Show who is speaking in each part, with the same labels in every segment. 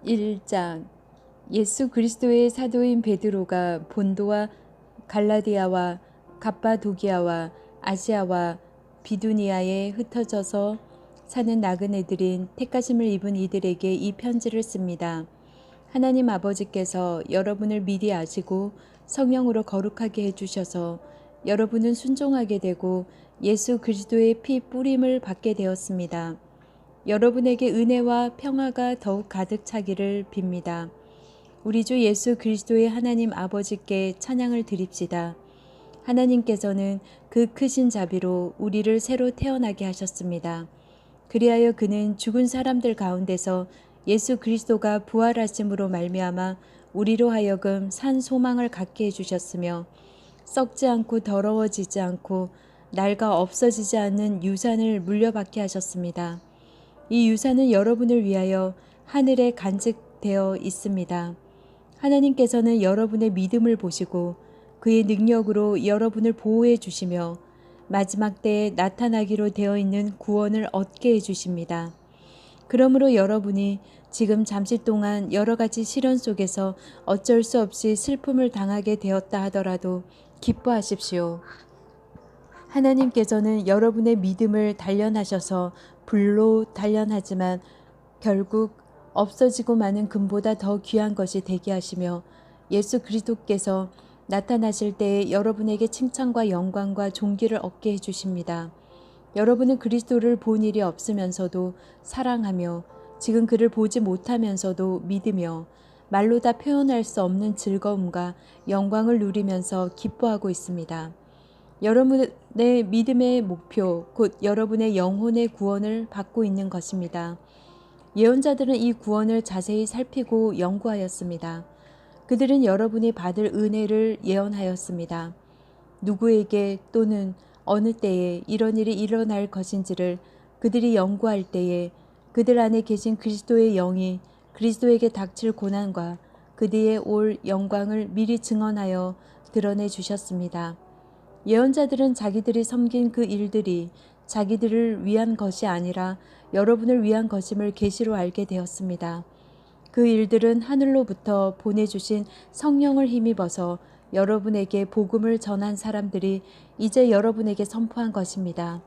Speaker 1: 1장. 예수 그리스도의 사도인 베드로가 본도와 갈라디아와 갑바도기아와 아시아와 비두니아에 흩어져서 사는 나그네들인 택하심을 입은 이들에게 이 편지를 씁니다. 하나님 아버지께서 여러분을 미리 아시고 성령으로 거룩하게 해주셔서 여러분은 순종하게 되고 예수 그리스도의 피 뿌림을 받게 되었습니다. 여러분에게 은혜와 평화가 더욱 가득 차기를 빕니다. 우리 주 예수 그리스도의 하나님 아버지께 찬양을 드립시다. 하나님께서는 그 크신 자비로 우리를 새로 태어나게 하셨습니다. 그리하여 그는 죽은 사람들 가운데서 예수 그리스도가 부활하심으로 말미암아 우리로 하여금 산 소망을 갖게 해주셨으며 썩지 않고 더러워지지 않고 낡아 없어지지 않는 유산을 물려받게 하셨습니다. 이 유산은 여러분을 위하여 하늘에 간직되어 있습니다. 하나님께서는 여러분의 믿음을 보시고 그의 능력으로 여러분을 보호해 주시며 마지막 때에 나타나기로 되어 있는 구원을 얻게 해 주십니다. 그러므로 여러분이 지금 잠시 동안 여러 가지 시련 속에서 어쩔 수 없이 슬픔을 당하게 되었다 하더라도 기뻐하십시오. 하나님께서는 여러분의 믿음을 단련하셔서 불로 단련하지만 결국 없어지고 마는 금보다 더 귀한 것이 되게 하시며 예수 그리스도께서 나타나실 때에 여러분에게 칭찬과 영광과 존귀를 얻게 해주십니다. 여러분은 그리스도를 본 일이 없으면서도 사랑하며 지금 그를 보지 못하면서도 믿으며 말로 다 표현할 수 없는 즐거움과 영광을 누리면서 기뻐하고 있습니다. 여러분의 믿음의 목표, 곧 여러분의 영혼의 구원을 받고 있는 것입니다. 예언자들은 이 구원을 자세히 살피고 연구하였습니다. 그들은 여러분이 받을 은혜를 예언하였습니다. 누구에게 또는 어느 때에 이런 일이 일어날 것인지를 그들이 연구할 때에 그들 안에 계신 그리스도의 영이 그리스도에게 닥칠 고난과 그 뒤에 올 영광을 미리 증언하여 드러내 주셨습니다. 예언자들은 자기들이 섬긴 그 일들이 자기들을 위한 것이 아니라 여러분을 위한 것임을 계시로 알게 되었습니다. 그 일들은 하늘로부터 보내주신 성령을 힘입어서 여러분에게 복음을 전한 사람들이 이제 여러분에게 선포한 것입니다.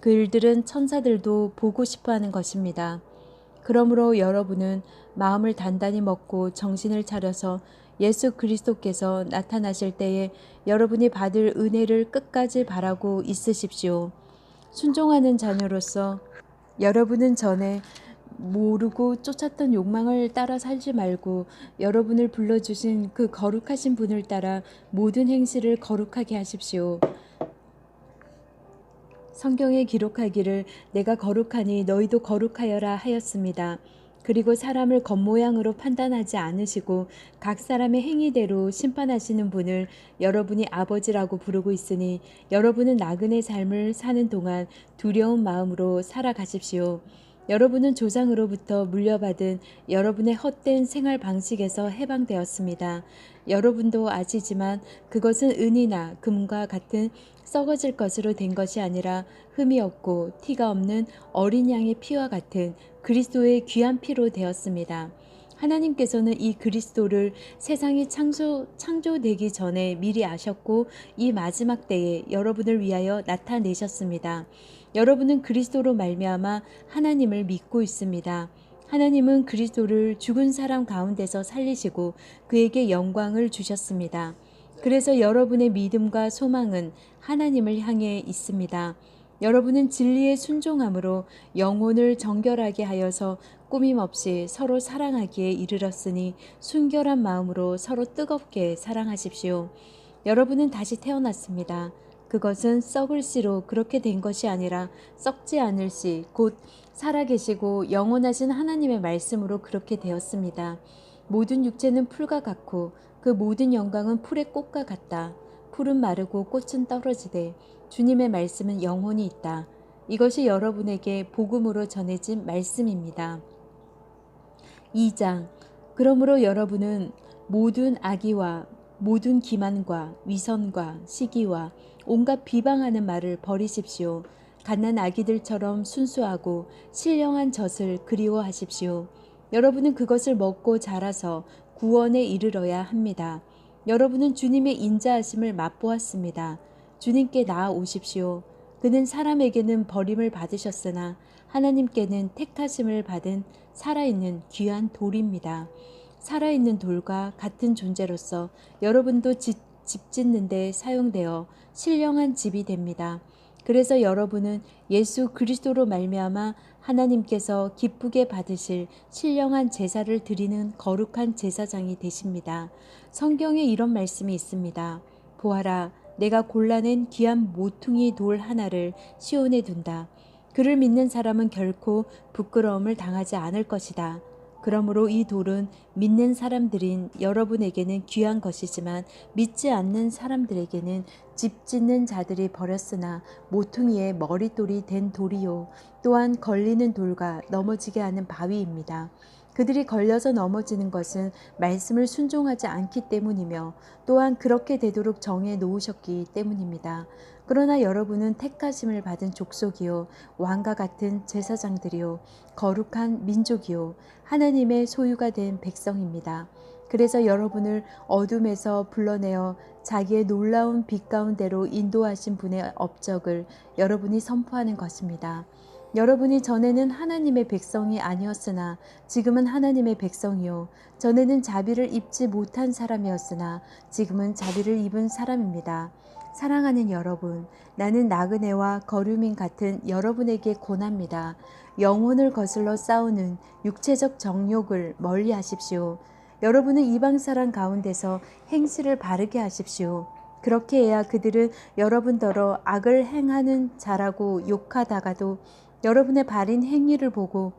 Speaker 1: 그 일들은 천사들도 보고 싶어하는 것입니다. 그러므로 여러분은 마음을 단단히 먹고 정신을 차려서 예수 그리스도께서 나타나실 때에 여러분이 받을 은혜를 끝까지 바라고 있으십시오. 순종하는 자녀로서 여러분은 전에 모르고 쫓았던 욕망을 따라 살지 말고 여러분을 불러주신 그 거룩하신 분을 따라 모든 행실을 거룩하게 하십시오. 성경에 기록하기를 내가 거룩하니 너희도 거룩하여라 하였습니다. 그리고 사람을 겉모양으로 판단하지 않으시고 각 사람의 행위대로 심판하시는 분을 여러분이 아버지라고 부르고 있으니 여러분은 나그네 삶을 사는 동안 두려운 마음으로 살아가십시오. 여러분은 조상으로부터 물려받은 여러분의 헛된 생활 방식에서 해방되었습니다. 여러분도 아시지만 그것은 은이나 금과 같은 썩어질 것으로 된 것이 아니라 흠이 없고 티가 없는 어린 양의 피와 같은 그리스도의 귀한 피로 되었습니다. 하나님께서는 이 그리스도를 세상이 창조되기 전에 미리 아셨고 이 마지막 때에 여러분을 위하여 나타내셨습니다. 여러분은 그리스도로 말미암아 하나님을 믿고 있습니다. 하나님은 그리스도를 죽은 사람 가운데서 살리시고 그에게 영광을 주셨습니다. 그래서 여러분의 믿음과 소망은 하나님을 향해 있습니다. 여러분은 진리의 순종함으로 영혼을 정결하게 하여서 꾸밈없이 서로 사랑하기에 이르렀으니 순결한 마음으로 서로 뜨겁게 사랑하십시오. 여러분은 다시 태어났습니다. 그것은 썩을 씨로 그렇게 된 것이 아니라 썩지 않을 씨, 곧 살아계시고 영원하신 하나님의 말씀으로 그렇게 되었습니다. 모든 육체는 풀과 같고 그 모든 영광은 풀의 꽃과 같다. 풀은 마르고 꽃은 떨어지되 주님의 말씀은 영원히 있다. 이것이 여러분에게 복음으로 전해진 말씀입니다. 2장. 그러므로 여러분은 모든 악의와 모든 기만과 위선과 시기와 온갖 비방하는 말을 버리십시오. 갓난 아기들처럼 순수하고 신령한 젖을 그리워하십시오. 여러분은 그것을 먹고 자라서 구원에 이르러야 합니다. 여러분은 주님의 인자하심을 맛보았습니다. 주님께 나아오십시오. 그는 사람에게는 버림을 받으셨으나 하나님께는 택하심을 받은 살아있는 귀한 돌입니다. 살아있는 돌과 같은 존재로서 여러분도 집 짓는 데 사용되어 신령한 집이 됩니다. 그래서 여러분은 예수 그리스도로 말미암아 하나님께서 기쁘게 받으실 신령한 제사를 드리는 거룩한 제사장이 되십니다. 성경에 이런 말씀이 있습니다. 보아라, 내가 골라낸 귀한 모퉁이 돌 하나를 시온에 둔다. 그를 믿는 사람은 결코 부끄러움을 당하지 않을 것이다. 그러므로 이 돌은 믿는 사람들인 여러분에게는 귀한 것이지만 믿지 않는 사람들에게는 집 짓는 자들이 버렸으나 모퉁이의 머릿돌이 된 돌이요. 또한 걸리는 돌과 넘어지게 하는 바위입니다. 그들이 걸려서 넘어지는 것은 말씀을 순종하지 않기 때문이며 또한 그렇게 되도록 정해 놓으셨기 때문입니다. 그러나 여러분은 택하심을 받은 족속이요, 왕과 같은 제사장들이요, 거룩한 민족이요, 하나님의 소유가 된 백성입니다. 그래서 여러분을 어둠에서 불러내어 자기의 놀라운 빛 가운데로 인도하신 분의 업적을 여러분이 선포하는 것입니다. 여러분이 전에는 하나님의 백성이 아니었으나 지금은 하나님의 백성이요. 전에는 자비를 입지 못한 사람이었으나 지금은 자비를 입은 사람입니다. 사랑하는 여러분, 나는 나그네와 거류민 같은 여러분에게 권합니다. 영혼을 거슬러 싸우는 육체적 정욕을 멀리 하십시오. 여러분은 이방 사람 가운데서 행실을 바르게 하십시오. 그렇게 해야 그들은 여러분더러 악을 행하는 자라고 욕하다가도 여러분의 바른 행위를 보고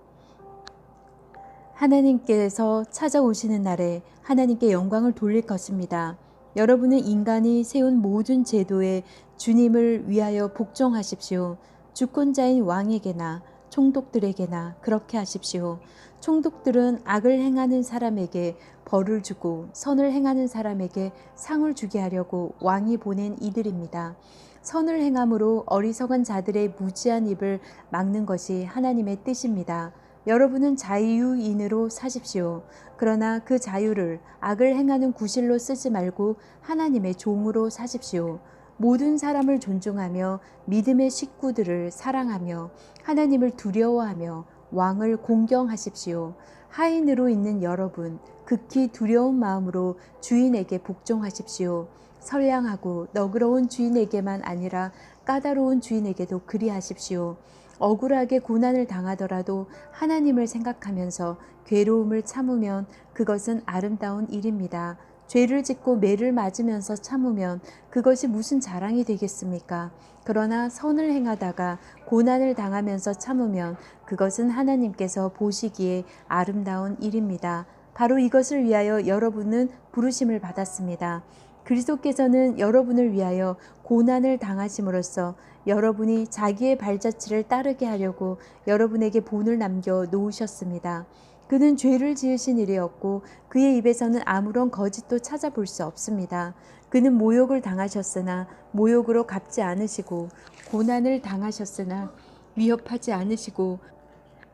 Speaker 1: 하나님께서 찾아오시는 날에 하나님께 영광을 돌릴 것입니다. 여러분은 인간이 세운 모든 제도에 주님을 위하여 복종하십시오. 주권자인 왕에게나 총독들에게나 그렇게 하십시오. 총독들은 악을 행하는 사람에게 벌을 주고 선을 행하는 사람에게 상을 주게 하려고 왕이 보낸 이들입니다. 선을 행함으로 어리석은 자들의 무지한 입을 막는 것이 하나님의 뜻입니다. 여러분은 자유인으로 사십시오. 그러나 그 자유를 악을 행하는 구실로 쓰지 말고 하나님의 종으로 사십시오. 모든 사람을 존중하며 믿음의 식구들을 사랑하며 하나님을 두려워하며 왕을 공경하십시오. 하인으로 있는 여러분, 극히 두려운 마음으로 주인에게 복종하십시오. 선량하고 너그러운 주인에게만 아니라 까다로운 주인에게도 그리하십시오. 억울하게 고난을 당하더라도 하나님을 생각하면서 괴로움을 참으면 그것은 아름다운 일입니다. 죄를 짓고 매를 맞으면서 참으면 그것이 무슨 자랑이 되겠습니까? 그러나 선을 행하다가 고난을 당하면서 참으면 그것은 하나님께서 보시기에 아름다운 일입니다. 바로 이것을 위하여 여러분은 부르심을 받았습니다. 그리스도께서는 여러분을 위하여 고난을 당하심으로써 여러분이 자기의 발자취를 따르게 하려고 여러분에게 본을 남겨 놓으셨습니다. 그는 죄를 지으신 일이었고 그의 입에서는 아무런 거짓도 찾아볼 수 없습니다. 그는 모욕을 당하셨으나 모욕으로 갚지 않으시고 고난을 당하셨으나 위협하지 않으시고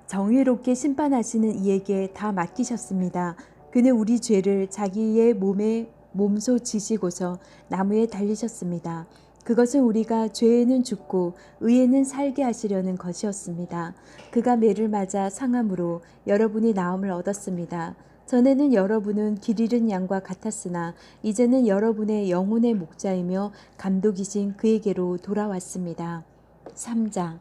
Speaker 1: 정의롭게 심판하시는 이에게 다 맡기셨습니다. 그는 우리 죄를 자기의 몸에 몸소 지시고서 나무에 달리셨습니다. 그것은 우리가 죄에는 죽고 의에는 살게 하시려는 것이었습니다. 그가 매를 맞아 상함으로 여러분이 나음을 얻었습니다. 전에는 여러분은 길 잃은 양과 같았으나 이제는 여러분의 영혼의 목자이며 감독이신 그에게로 돌아왔습니다. 3장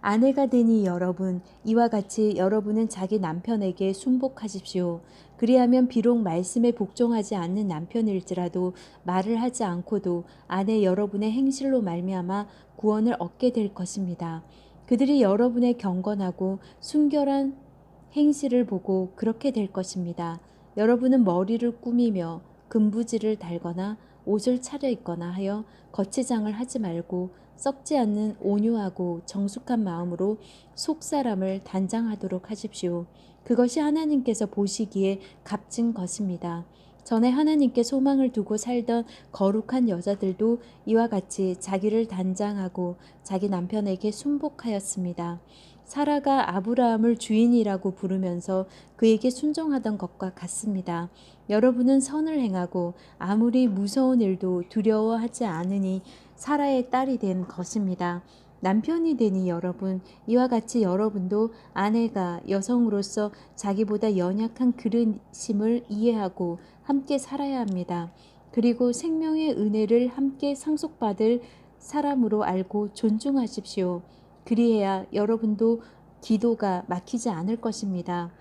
Speaker 1: 아내가 되니 여러분, 이와 같이 여러분은 자기 남편에게 순복하십시오. 그리하면 비록 말씀에 복종하지 않는 남편일지라도 말을 하지 않고도 아내 여러분의 행실로 말미암아 구원을 얻게 될 것입니다. 그들이 여러분의 경건하고 순결한 행실을 보고 그렇게 될 것입니다. 여러분은 머리를 꾸미며 금부지를 달거나 옷을 차려입거나 하여 거치장을 하지 말고 썩지 않는 온유하고 정숙한 마음으로 속사람을 단장하도록 하십시오. 그것이 하나님께서 보시기에 값진 것입니다. 전에 하나님께 소망을 두고 살던 거룩한 여자들도 이와 같이 자기를 단장하고 자기 남편에게 순복하였습니다. 사라가 아브라함을 주인이라고 부르면서 그에게 순종하던 것과 같습니다. 여러분은 선을 행하고 아무리 무서운 일도 두려워하지 않으니 사라의 딸이 된 것입니다. 남편이 되니 여러분, 이와 같이 여러분도 아내가 여성으로서 자기보다 연약한 그릇임을 이해하고 함께 살아야 합니다. 그리고 생명의 은혜를 함께 상속받을 사람으로 알고 존중하십시오. 그리해야 여러분도 기도가 막히지 않을 것입니다.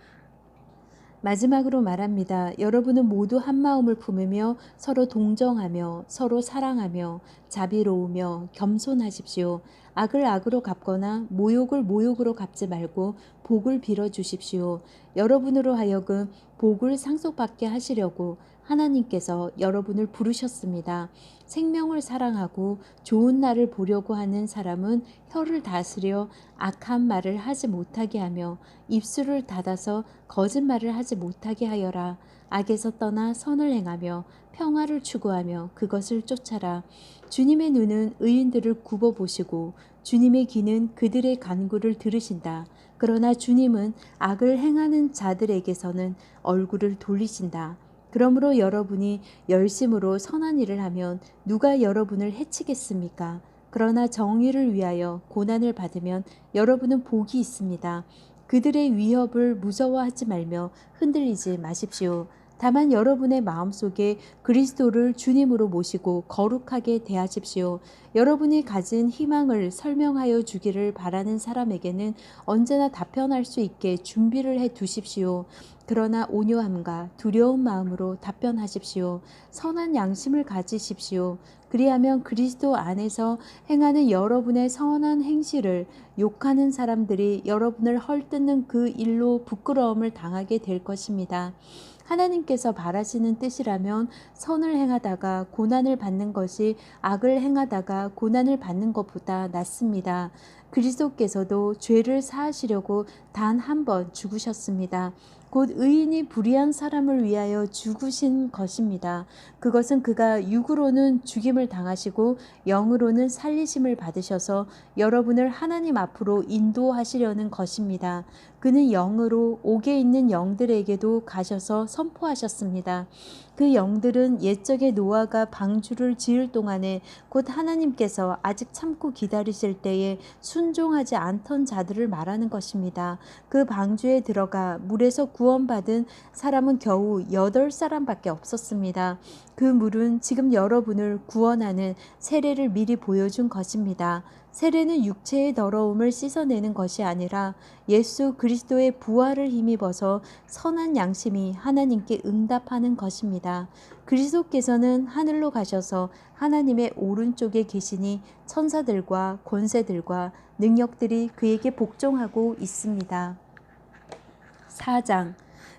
Speaker 1: 마지막으로 말합니다. 여러분은 모두 한 마음을 품으며 서로 동정하며 서로 사랑하며 자비로우며 겸손하십시오. 악을 악으로 갚거나 모욕을 모욕으로 갚지 말고 복을 빌어주십시오. 여러분으로 하여금 복을 상속받게 하시려고 하나님께서 여러분을 부르셨습니다. 생명을 사랑하고 좋은 날을 보려고 하는 사람은 혀를 다스려 악한 말을 하지 못하게 하며 입술을 닫아서 거짓말을 하지 못하게 하여라. 악에서 떠나 선을 행하며 평화를 추구하며 그것을 쫓아라. 주님의 눈은 의인들을 굽어보시고 주님의 귀는 그들의 간구를 들으신다. 그러나 주님은 악을 행하는 자들에게서는 얼굴을 돌리신다. 그러므로 여러분이 열심으로 선한 일을 하면 누가 여러분을 해치겠습니까? 그러나 정의를 위하여 고난을 받으면 여러분은 복이 있습니다. 그들의 위협을 무서워하지 말며 흔들리지 마십시오. 다만 여러분의 마음속에 그리스도를 주님으로 모시고 거룩하게 대하십시오. 여러분이 가진 희망을 설명하여 주기를 바라는 사람에게는 언제나 답변할 수 있게 준비를 해 두십시오. 그러나 온유함과 두려운 마음으로 답변하십시오. 선한 양심을 가지십시오. 그리하면 그리스도 안에서 행하는 여러분의 선한 행실을 욕하는 사람들이 여러분을 헐뜯는 그 일로 부끄러움을 당하게 될 것입니다. 하나님께서 바라시는 뜻이라면 선을 행하다가 고난을 받는 것이 악을 행하다가 고난을 받는 것보다 낫습니다. 그리스도께서도 죄를 사하시려고 단 한 번 죽으셨습니다. 곧 의인이 불의한 사람을 위하여 죽으신 것입니다. 그것은 그가 육으로는 죽임을 당하시고 영으로는 살리심을 받으셔서 여러분을 하나님 앞으로 인도하시려는 것입니다. 그는 영으로 옥에 있는 영들에게도 가셔서 선포하셨습니다. 그 영들은 옛적에 노아가 방주를 지을 동안에 곧 하나님께서 아직 참고 기다리실 때에 순종하지 않던 자들을 말하는 것입니다. 그 방주에 들어가 물에서 구원받은 사람은 겨우 8사람밖에 없었습니다. 그 물은 지금 여러분을 구원하는 세례를 미리 보여준 것입니다. 세례는 육체의 더러움을 씻어내는 것이 아니라 예수 그리스도의 부활을 힘입어서 선한 양심이 하나님께 응답하는 것입니다. 그리스도께서는 하늘로 가셔서 하나님의 오른쪽에 계시니 천사들과 권세들과 능력들이 그에게 복종하고 있습니다. 4장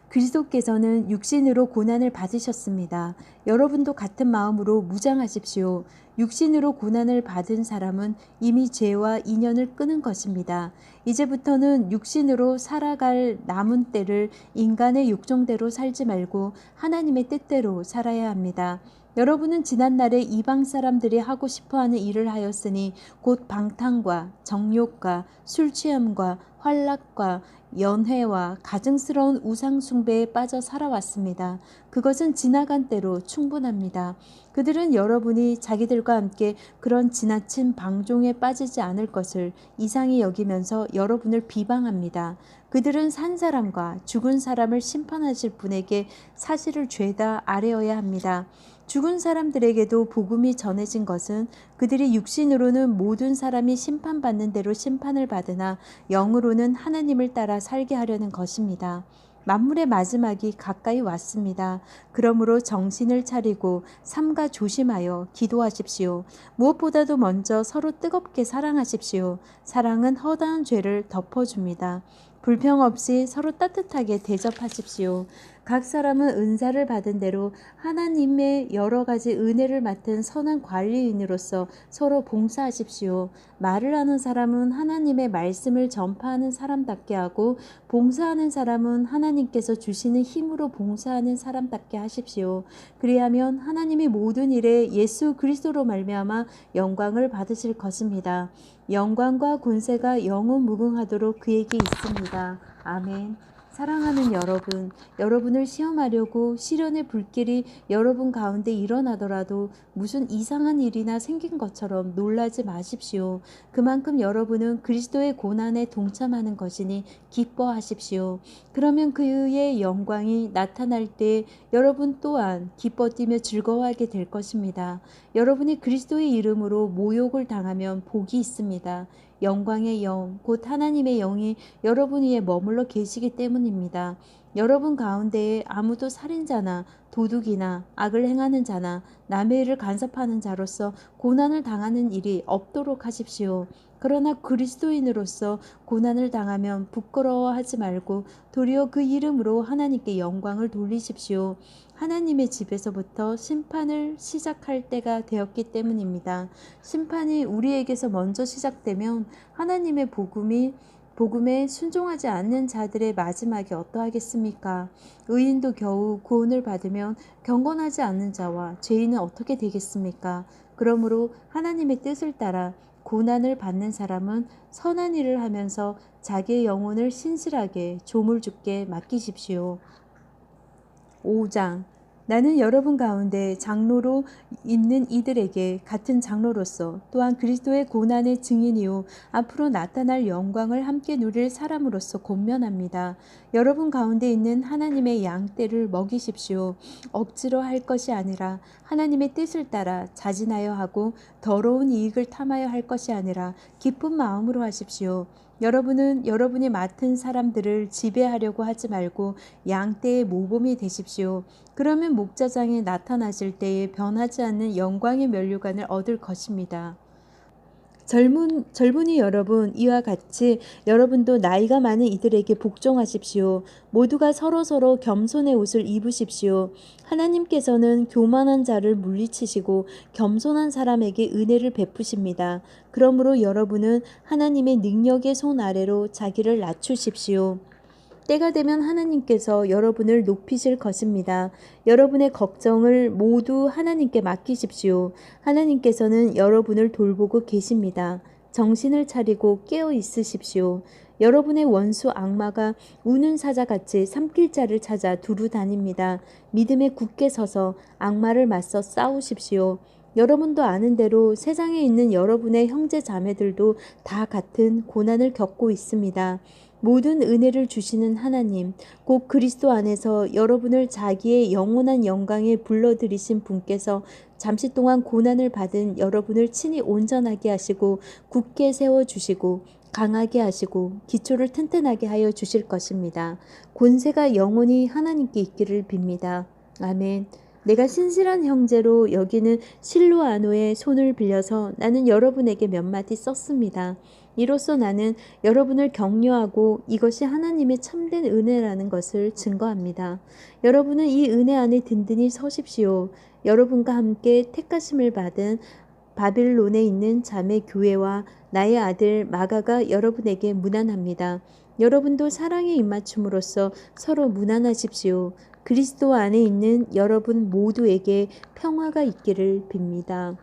Speaker 1: 그리스도께서는 육신으로 고난을 받으셨습니다. 여러분도 같은 마음으로 무장하십시오. 육신으로 고난을 받은 사람은 이미 죄와 인연을 끊은 것입니다. 이제부터는 육신으로 살아갈 남은 때를 인간의 욕정대로 살지 말고 하나님의 뜻대로 살아야 합니다. 여러분은 지난날에 이방 사람들이 하고 싶어하는 일을 하였으니 곧 방탕과 정욕과 술 취함과 환락과 연회와 가증스러운 우상 숭배에 빠져 살아왔습니다. 그것은 지나간 때로 충분합니다. 그들은 여러분이 자기들과 함께 그런 지나친 방종에 빠지지 않을 것을 이상히 여기면서 여러분을 비방합니다. 그들은 산 사람과 죽은 사람을 심판하실 분에게 사실을 죄다 아뢰어야 합니다. 죽은 사람들에게도 복음이 전해진 것은 그들이 육신으로는 모든 사람이 심판받는 대로 심판을 받으나 영으로는 하나님을 따라 살게 하려는 것입니다. 만물의 마지막이 가까이 왔습니다. 그러므로 정신을 차리고 삼가 조심하여 기도하십시오. 무엇보다도 먼저 서로 뜨겁게 사랑하십시오. 사랑은 허다한 죄를 덮어줍니다. 불평 없이 서로 따뜻하게 대접하십시오. 각 사람은 은사를 받은 대로 하나님의 여러 가지 은혜를 맡은 선한 관리인으로서 서로 봉사하십시오. 말을 하는 사람은 하나님의 말씀을 전파하는 사람답게 하고, 봉사하는 사람은 하나님께서 주시는 힘으로 봉사하는 사람답게 하십시오. 그리하면 하나님이 모든 일에 예수 그리스도로 말미암아 영광을 받으실 것입니다. 영광과 권세가 영원 무궁하도록 그에게 있습니다. 아멘. 사랑하는 여러분, 여러분을 시험하려고 시련의 불길이 여러분 가운데 일어나더라도 무슨 이상한 일이나 생긴 것처럼 놀라지 마십시오. 그만큼 여러분은 그리스도의 고난에 동참하는 것이니 기뻐하십시오. 그러면 그의 영광이 나타날 때 여러분 또한 기뻐 뛰며 즐거워하게 될 것입니다. 여러분이 그리스도의 이름으로 모욕을 당하면 복이 있습니다. 영광의 영, 곧 하나님의 영이 여러분 위에 머물러 계시기 때문입니다. 여러분 가운데에 아무도 살인자나 도둑이나 악을 행하는 자나 남의 일을 간섭하는 자로서 고난을 당하는 일이 없도록 하십시오. 그러나 그리스도인으로서 고난을 당하면 부끄러워하지 말고 도리어 그 이름으로 하나님께 영광을 돌리십시오. 하나님의 집에서부터 심판을 시작할 때가 되었기 때문입니다. 심판이 우리에게서 먼저 시작되면 하나님의 복음에 순종하지 않는 자들의 마지막이 어떠하겠습니까? 의인도 겨우 구원을 받으면 경건하지 않는 자와 죄인은 어떻게 되겠습니까? 그러므로 하나님의 뜻을 따라 고난을 받는 사람은 선한 일을 하면서 자기의 영혼을 신실하게 조물주께 맡기십시오. 5장. 나는 여러분 가운데 장로로 있는 이들에게 같은 장로로서 또한 그리스도의 고난의 증인이요 앞으로 나타날 영광을 함께 누릴 사람으로서 권면합니다. 여러분 가운데 있는 하나님의 양떼를 먹이십시오. 억지로 할 것이 아니라 하나님의 뜻을 따라 자진하여 하고 더러운 이익을 탐하여 할 것이 아니라 기쁜 마음으로 하십시오. 여러분은 여러분이 맡은 사람들을 지배하려고 하지 말고 양떼의 모범이 되십시오. 그러면 목자장에 나타나실 때에 변하지 않는 영광의 면류관을 얻을 것입니다. 젊은이 여러분, 이와 같이 여러분도 나이가 많은 이들에게 복종하십시오. 모두가 서로서로 겸손의 옷을 입으십시오. 하나님께서는 교만한 자를 물리치시고 겸손한 사람에게 은혜를 베푸십니다. 그러므로 여러분은 하나님의 능력의 손 아래로 자기를 낮추십시오. 때가 되면 하나님께서 여러분을 높이실 것입니다. 여러분의 걱정을 모두 하나님께 맡기십시오. 하나님께서는 여러분을 돌보고 계십니다. 정신을 차리고 깨어 있으십시오. 여러분의 원수 악마가 우는 사자같이 삼킬자를 찾아 두루 다닙니다. 믿음에 굳게 서서 악마를 맞서 싸우십시오. 여러분도 아는 대로 세상에 있는 여러분의 형제 자매들도 다 같은 고난을 겪고 있습니다. 모든 은혜를 주시는 하나님, 곧 그리스도 안에서 여러분을 자기의 영원한 영광에 불러들이신 분께서 잠시 동안 고난을 받은 여러분을 친히 온전하게 하시고 굳게 세워주시고 강하게 하시고 기초를 튼튼하게 하여 주실 것입니다. 권세가 영원히 하나님께 있기를 빕니다. 아멘. 내가 신실한 형제로 여기는 실로아노의 손을 빌려서 나는 여러분에게 몇 마디 썼습니다. 이로써 나는 여러분을 격려하고 이것이 하나님의 참된 은혜라는 것을 증거합니다. 여러분은 이 은혜 안에 든든히 서십시오. 여러분과 함께 택하심을 받은 바빌론에 있는 자매 교회와 나의 아들 마가가 여러분에게 문안합니다. 여러분도 사랑의 입맞춤으로써 서로 문안하십시오. 그리스도 안에 있는 여러분 모두에게 평화가 있기를 빕니다.